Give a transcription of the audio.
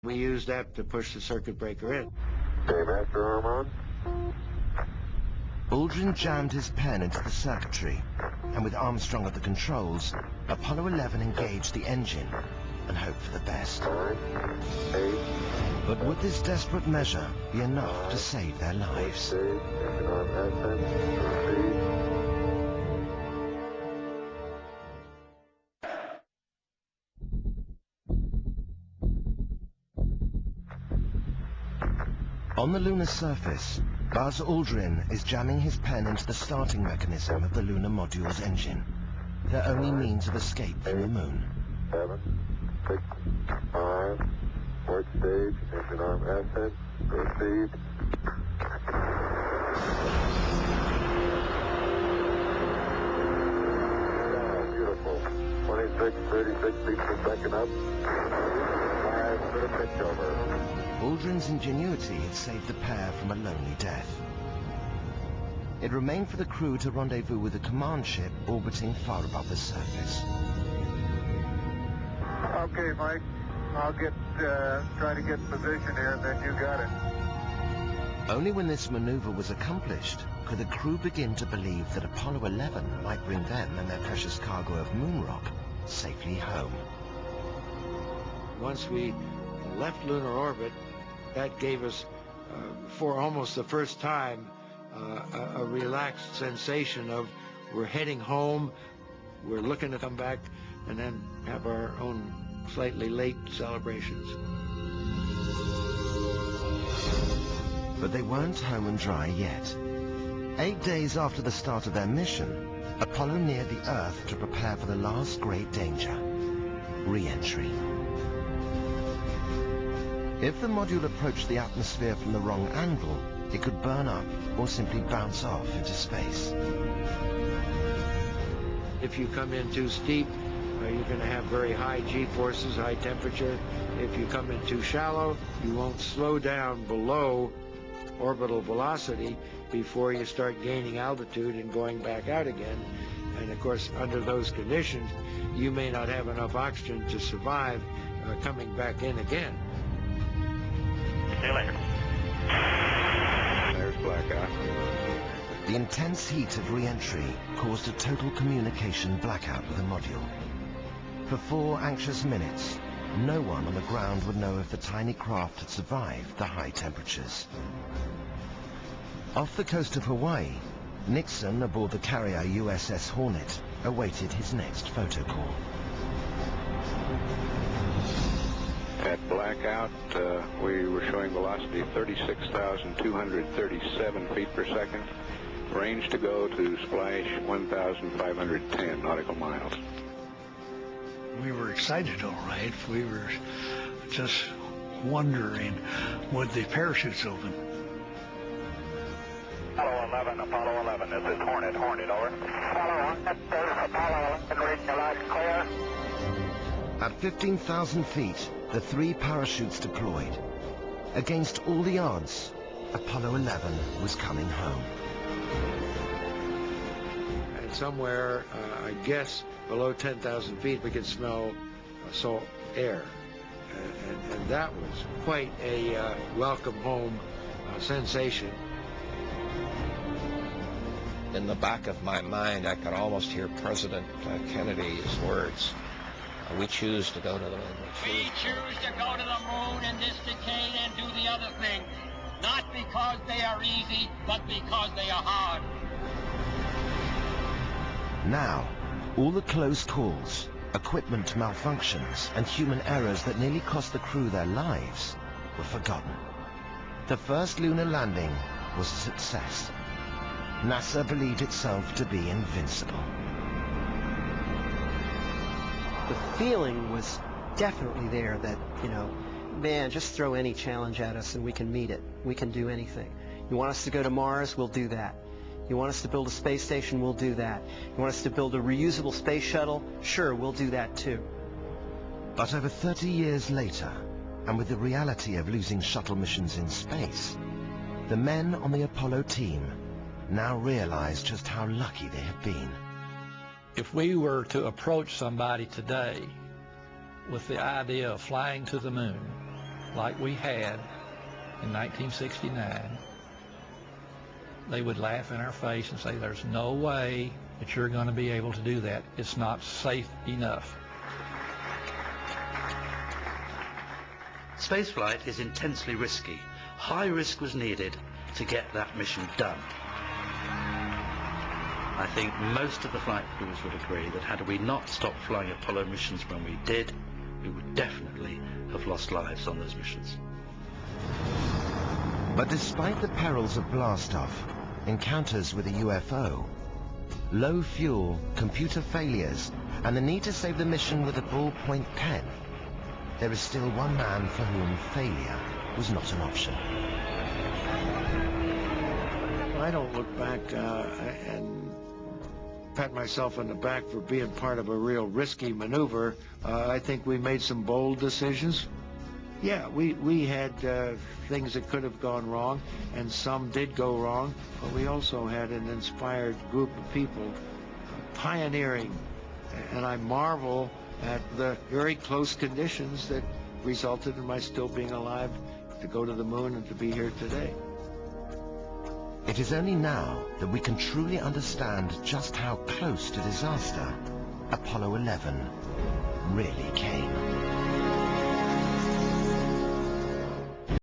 We used that to push the circuit breaker in. Okay, master arm on. Aldrin jammed his pen into the circuitry, and with Armstrong at the controls, Apollo 11 engaged the engine and hoped for the best. 9, 8, But would this desperate measure be enough to save their lives? stage, engine arm ascent, proceed. On the lunar surface, Buzz Aldrin is jamming his pen into the starting mechanism of the lunar module's engine, their only means of escape from the moon. 7, 6, 5, port stage, engine arm ascent, proceed. Oh, beautiful. 26, 36 feet per second up. 5 for the pitch over. Aldrin's ingenuity had saved the pair from a lonely death. It remained for the crew to rendezvous with a command ship orbiting far above the surface. Okay, Mike. I'll try to get position here, and then you got it. Only when this maneuver was accomplished could the crew begin to believe that Apollo 11 might bring them and their precious cargo of moon rock safely home. Once we left lunar orbit, that gave us, for almost the first time, a relaxed sensation of we're heading home, we're looking to come back, and then have our own slightly late celebrations. But they weren't home and dry yet. 8 days after the start of their mission, Apollo neared the Earth to prepare for the last great danger, re-entry. If the module approached the atmosphere from the wrong angle, it could burn up or simply bounce off into space. If you come in too steep, you're going to have very high G-forces, high temperature. If you come in too shallow, you won't slow down below orbital velocity before you start gaining altitude and going back out again. And of course, under those conditions, you may not have enough oxygen to survive coming back in again. See you later. There's blackout. The intense heat of re-entry caused a total communication blackout with the module. For 4 anxious minutes, no one on the ground would know if the tiny craft had survived the high temperatures. Off the coast of Hawaii, Nixon, aboard the carrier USS Hornet, awaited his next photo call. At blackout, we were showing velocity 36,237 feet per second. Range to go to splash 1,510 nautical miles. We were excited, all right. We were just wondering, would the parachutes open? Apollo 11, this is Hornet, over. Apollo 11, this is Apollo 11, reading your lights clear. At 15,000 feet, the 3 parachutes deployed. Against all the odds, Apollo 11 was coming home. And somewhere, I guess, below 10,000 feet, we could smell salt air. And that was quite a welcome home sensation. In the back of my mind, I could almost hear President Kennedy's words. We choose to go to the moon. We choose to go to the moon in this decade and do the other things. Not because they are easy, but because they are hard. Now, all the close calls, equipment malfunctions, and human errors that nearly cost the crew their lives were forgotten. The first lunar landing was a success. NASA believed itself to be invincible. The feeling was definitely there that, man, just throw any challenge at us and we can meet it. We can do anything. You want us to go to Mars? We'll do that. You want us to build a space station? We'll do that. You want us to build a reusable space shuttle? Sure, we'll do that too. But over 30 years later, and with the reality of losing shuttle missions in space, the men on the Apollo team now realize just how lucky they have been. If we were to approach somebody today with the idea of flying to the moon, like we had in 1969, they would laugh in our face and say, there's no way that you're going to be able to do that. It's not safe enough. Spaceflight is intensely risky. High risk was needed to get that mission done. I think most of the flight crews would agree that had we not stopped flying Apollo missions when we did, we would definitely have lost lives on those missions. But despite the perils of blastoff, encounters with a UFO, low fuel, computer failures, and the need to save the mission with a ballpoint pen, there is still one man for whom failure was not an option. I don't look back and pat myself on the back for being part of a real risky maneuver. I think we made some bold decisions. Yeah, we had things that could have gone wrong, and some did go wrong, but we also had an inspired group of people pioneering, and I marvel at the very close conditions that resulted in my still being alive to go to the moon and to be here today. It is only now that we can truly understand just how close to disaster Apollo 11 really came.